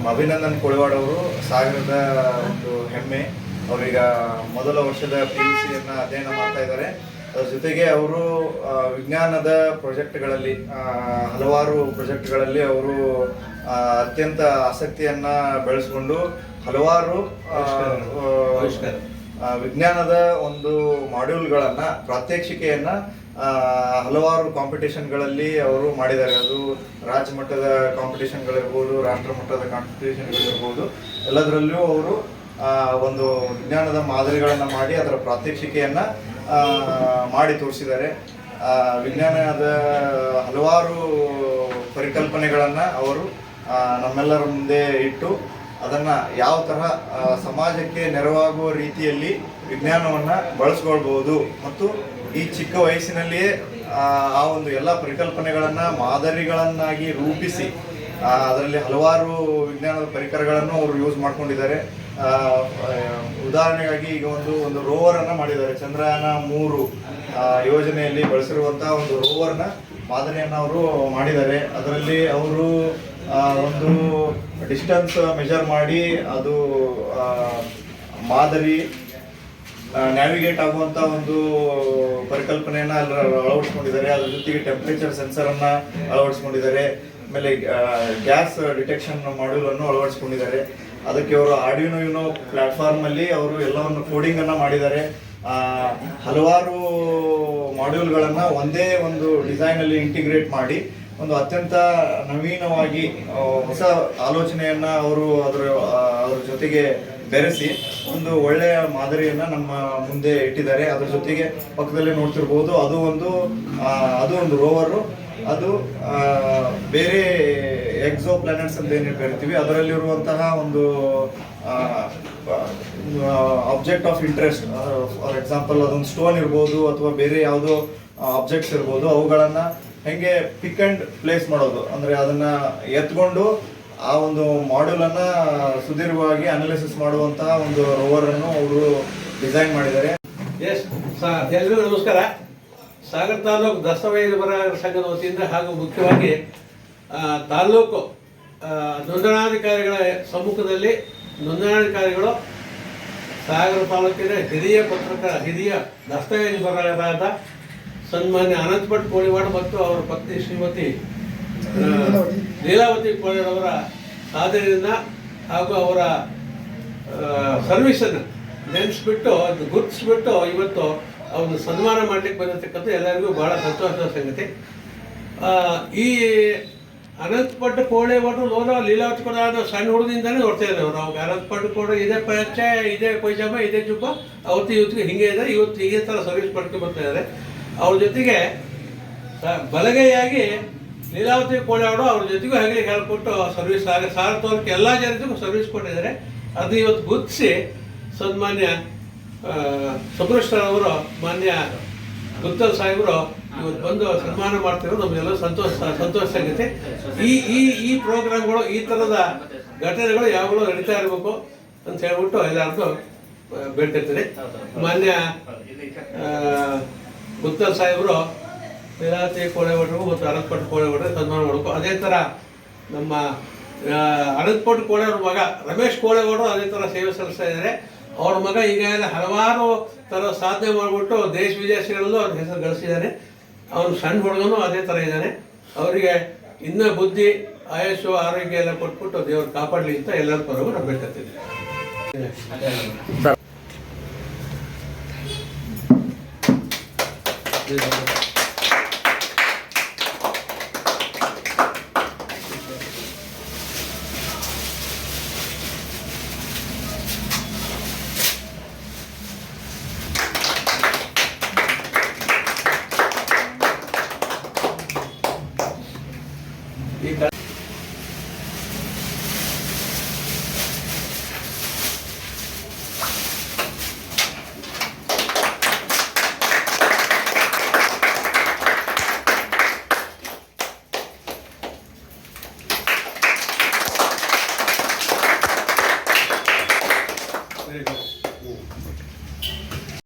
ನಮ್ಮ ಅಭಿನಂದನ್ ಕೋಳಿವಾಡ್ ಅವರು ಸಾಗರದ ಒಂದು ಹೆಮ್ಮೆ. ಅವರೀಗ ಮೊದಲ ವರ್ಷದ PUCಯನ್ನು ಅಧ್ಯಯನ ಮಾಡ್ತಾ ಇದ್ದಾರೆ. ಅದರ ಜೊತೆಗೆ ಅವರು ವಿಜ್ಞಾನದ ಪ್ರಾಜೆಕ್ಟ್ಗಳಲ್ಲಿ ಹಲವಾರು ಪ್ರಾಜೆಕ್ಟ್ಗಳಲ್ಲಿ ಅವರು ಅತ್ಯಂತ ಆಸಕ್ತಿಯನ್ನು ಬೆಳೆಸ್ಕೊಂಡು ಹಲವಾರು ವಿಜ್ಞಾನದ ಒಂದು ಮಾಡ್ಯೂಲ್ಗಳನ್ನು ಪ್ರಾತ್ಯಕ್ಷಿಕೆಯನ್ನು ಹಲವಾರು ಕಾಂಪಿಟೇಷನ್ಗಳಲ್ಲಿ ಅವರು ಮಾಡಿದ್ದಾರೆ. ಅದು ರಾಜ್ಯ ಮಟ್ಟದ ಕಾಂಪಿಟೇಷನ್ಗಳಿರ್ಬೋದು, ರಾಷ್ಟ್ರ ಮಟ್ಟದ ಕಾಂಪಿಟೇಷನ್ಗಳಿರ್ಬೋದು, ಎಲ್ಲದರಲ್ಲೂ ಅವರು ಒಂದು ವಿಜ್ಞಾನದ ಮಾದರಿಗಳನ್ನು ಮಾಡಿ ಅದರ ಪ್ರಾತ್ಯಕ್ಷಿಕೆಯನ್ನು ಮಾಡಿ ತೋರಿಸಿದ್ದಾರೆ. ವಿಜ್ಞಾನದ ಹಲವಾರು ಪರಿಕಲ್ಪನೆಗಳನ್ನು ಅವರು ನಮ್ಮೆಲ್ಲರ ಮುಂದೆ ಇಟ್ಟು ಅದನ್ನು ಯಾವ ತರಹ ಸಮಾಜಕ್ಕೆ ನೆರವಾಗುವ ರೀತಿಯಲ್ಲಿ ವಿಜ್ಞಾನವನ್ನು ಬಳಸ್ಕೊಳ್ಬೋದು ಮತ್ತು ಈ ಚಿಕ್ಕ ವಯಸ್ಸಿನಲ್ಲಿಯೇ ಆ ಒಂದು ಎಲ್ಲ ಪರಿಕಲ್ಪನೆಗಳನ್ನು ಮಾದರಿಗಳನ್ನಾಗಿ ರೂಪಿಸಿ ಅದರಲ್ಲಿ ಹಲವಾರು ವಿಜ್ಞಾನದ ಪರಿಕರಗಳನ್ನು ಅವರು ಯೂಸ್ ಮಾಡ್ಕೊಂಡಿದ್ದಾರೆ. ಉದಾಹರಣೆಗಾಗಿ ಈಗ ಒಂದು ರೋವರನ್ನು ಮಾಡಿದ್ದಾರೆ. ಚಂದ್ರಯಾನ 3 ಯೋಜನೆಯಲ್ಲಿ ಬಳಸಿರುವಂತಹ ಒಂದು ರೋವರ್ನ ಮಾದರಿಯನ್ನು ಅವರು ಮಾಡಿದ್ದಾರೆ. ಅದರಲ್ಲಿ ಅವರು ಒಂದು ಡಿಸ್ಟೆನ್ಸ್ ಮೆಜರ್ ಮಾಡಿ ಅದು ಮಾದರಿ ನ್ಯಾವಿಗೇಟ್ ಆಗುವಂಥ ಒಂದು ಪರಿಕಲ್ಪನೆಯನ್ನು ಅಳವಡಿಸ್ಕೊಂಡಿದ್ದಾರೆ. ಅದ್ರ ಜೊತೆಗೆ ಟೆಂಪ್ರೇಚರ್ ಸೆನ್ಸರನ್ನು ಅಳವಡಿಸ್ಕೊಂಡಿದ್ದಾರೆ. ಆಮೇಲೆ ಗ್ಯಾಸ್ ಡಿಟೆಕ್ಷನ್ ಮಾಡ್ಯೂಲನ್ನು ಅಳವಡಿಸ್ಕೊಂಡಿದ್ದಾರೆ. ಅದಕ್ಕೆ ಅವರು ಆರ್ಡಿನೋ ಯುನೋ ಪ್ಲ್ಯಾಟ್ಫಾರ್ಮಲ್ಲಿ ಅವರು ಎಲ್ಲವನ್ನು ಕೋಡಿಂಗನ್ನು ಮಾಡಿದ್ದಾರೆ. ಹಲವಾರು ಮಾಡ್ಯೂಲ್ಗಳನ್ನು ಒಂದೇ ಒಂದು ಡಿಸೈನಲ್ಲಿ ಇಂಟಿಗ್ರೇಟ್ ಮಾಡಿ ಒಂದು ಅತ್ಯಂತ ನವೀನವಾಗಿ ಹೊಸ ಆಲೋಚನೆಯನ್ನು ಅವರು ಅದರ ಜೊತೆಗೆ ಬೆರೆಸಿ ಒಂದು ಒಳ್ಳೆಯ ಮಾದರಿಯನ್ನು ನಮ್ಮ ಮುಂದೆ ಇಟ್ಟಿದ್ದಾರೆ. ಅದ್ರ ಜೊತೆಗೆ ಪಕ್ಕದಲ್ಲೇ ನೋಡ್ತಿರ್ಬೋದು, ಅದು ಒಂದು ರೋವರು. ಅದು ಬೇರೆ ಎಕ್ಸೋ ಪ್ಲಾನೆಟ್ಸ್ ಅಂತ ಏನು ಕರಿತೀವಿ, ಅದರಲ್ಲಿರುವಂತಹ ಒಂದು object of interest, for example ಅದೊಂದು ಸ್ಟೋನ್ ಇರ್ಬೋದು ಅಥವಾ ಬೇರೆ ಯಾವುದೋ ಆಬ್ಜೆಕ್ಟ್ಸ್ ಇರ್ಬೋದು, ಅವುಗಳನ್ನು ಹೆಂಗೆ ಪಿಕ್ ಆ್ಯಂಡ್ ಪ್ಲೇಸ್ ಮಾಡೋದು, ಅಂದರೆ ಅದನ್ನು ಎತ್ಕೊಂಡು ಆ ಒಂದು ಮಾಡ್ಯೂಲನ್ನು ಸುದೀರ್ಘವಾಗಿ ಅನಾಲಿಸಿಸ್ ಮಾಡುವಂತಹ ಒಂದು ರೋವರನ್ನು ಅವರು ಡಿಸೈನ್ ಮಾಡಿದ್ದಾರೆ. ಎಲ್ರಿಗೂ ನಮಸ್ಕಾರ. ಸಾಗರ ತಾಲೂಕು ದಸ್ತಾವೇಜು ಬರಹಗಾರರ ಸಂಘದ ವತಿಯಿಂದ ಹಾಗೂ ಮುಖ್ಯವಾಗಿ ತಾಲೂಕು ನೋಂದಣಾಧಿಕಾರಿಗಳ ಸಮ್ಮುಖದಲ್ಲಿ ನೋಂದಣಾಧಿಕಾರಿಗಳು ಸಾಗರ ತಾಲೂಕಿನ ಹಿರಿಯ ದಸ್ತಾವೇಜು ಬರಹಗಾರರಾದ ಸನ್ಮಾನ್ಯ ಅನಂತ ಭಟ್ ಕೋಳಿವಾಡ್ ಮತ್ತು ಅವರ ಪತ್ನಿ ಶ್ರೀಮತಿ ಲೀಲಾವತಿ ಕೋಳಿವಾಡ್ ಅವರ ಸಾಧನೆಯನ್ನು ಹಾಗೂ ಅವರ ಸರ್ವಿಸನ್ನು ನೆನೆಸ್ಬಿಟ್ಟು ಅದು ಗುರುತಿಸ್ಬಿಟ್ಟು ಇವತ್ತು ಅವ್ರನ್ನ ಸನ್ಮಾನ ಮಾಡಲಿಕ್ಕೆ ಬಂದಿರತಕ್ಕಂಥ ಎಲ್ಲರಿಗೂ ಭಾಳ ಸಂತೋಷದ ಸಂಗತಿ. ಈ ಅನಂತ ಭಟ್ ಕೋಳಿವಾಡ್ ಲೀಲಾವತಿ ಕೂಡ ಸಣ್ಣ ಹುಡುಗದಿಂದಲೇ ನೋಡ್ತಾ ಇದ್ದಾರೆ ಅವರು. ಅವಾಗ ಅನಂತ ಭಟ್ ಕೂಡ ಇದೇ ಪಂಚೆ, ಇದೇ ಪೈಜಾಮ, ಇದೇ ಜುಬ್ಬ, ಅವತ್ತು ಇವತ್ತಿಗೆ ಹಿಂಗೆ ಇದೆ, ಇವತ್ತು ಹೀಗೆ ಥರ ಸರ್ವಿಸ್ ಮಾಡ್ಕೊಂಡು ಬರ್ತಾ ಇದ್ದಾರೆ. ಅವ್ರ ಜೊತೆಗೆ ಬಲಗೈಯಾಗಿ ಲೀಲಾವತಿ ಕೋಳಿವಾಡ್ ಅವ್ರ ಜೊತೆಗೂ ಹಾಗೆ ಹೇಳ್ಕೊಟ್ಟು ಸರ್ವಿಸ್ ಸಾಗರ ತಾಲೂಕು ಎಲ್ಲ ಜನರಿಗೂ ಸರ್ವಿಸ್ ಕೊಟ್ಟಿದ್ದಾರೆ. ಅದು ಇವತ್ತು ಗುರುತಿಸಿ ಸನ್ಮಾನ್ಯ ಸುಬ್ರಹ್ಮಣ್ಯವರು, ಮಾನ್ಯ ಗುತ್ತಲ್ ಸಾಹೇಬರು ಇವತ್ತು ಬಂದು ಸನ್ಮಾನ ಮಾಡ್ತಿರೋ ನಮಗೆಲ್ಲ ಸಂತೋಷ ಸಂಗತಿ. ಈ ಪ್ರೋಗ್ರಾಮ್ಗಳು, ಈ ಥರದ ಘಟನೆಗಳು ಯಾವಾಗಲೂ ನಡೀತಾ ಇರಬೇಕು ಅಂತ ಹೇಳ್ಬಿಟ್ಟು ಎಲ್ಲರಿಗೂ ಬೇಡ್ಕೊಳ್ತೀನಿ. ಮಾನ್ಯ ಗುತ್ತಲ್ ಸಾಹೇಬರು ಲೀಲಾವತಿ ಕೋಳಿವಾಡ್ರಿಗೂ ಮತ್ತು ಅನಂತ ಭಟ್ ಕೋಳಿವಾಡ್ರಿಗೆ ಸನ್ಮಾನ ಮಾಡಬೇಕು. ಅದೇ ಥರ ನಮ್ಮ ಅನಂತ ಭಟ್ ಕೋಳಿವಾಡ್ ಮಗ ರಮೇಶ್ ಕೋಳಿವಾಡ್ರು ಅದೇ ಥರ ಸೇವೆ ಸಲ್ಲಿಸ್ತಾ ಇದ್ದಾರೆ. ಅವ್ರ ಮಗ ಈಗಾಗಲೇ ಹಲವಾರು ಥರ ಸಾಧನೆ ಮಾಡಿಬಿಟ್ಟು ದೇಶ ವಿದೇಶಗಳಲ್ಲೂ ಅವ್ರ ಹೆಸರು ಗಳಿಸಿದ್ದಾನೆ. ಅವನು ಸಣ್ಣ ಹುಡುಗನೂ ಅದೇ ಥರ ಇದ್ದಾನೆ. ಅವರಿಗೆ ಇನ್ನೂ ಬುದ್ಧಿ, ಆಯುಷು, ಆರೋಗ್ಯ ಎಲ್ಲ ಕೊಟ್ಬಿಟ್ಟು ದೇವ್ರು ಕಾಪಾಡಲಿ ಅಂತ ಎಲ್ಲರ ಪರಗೂ ನಾವು ಬೇಡ್ಕೊಳ್ತಿದ್ದೀವಿ. ಈ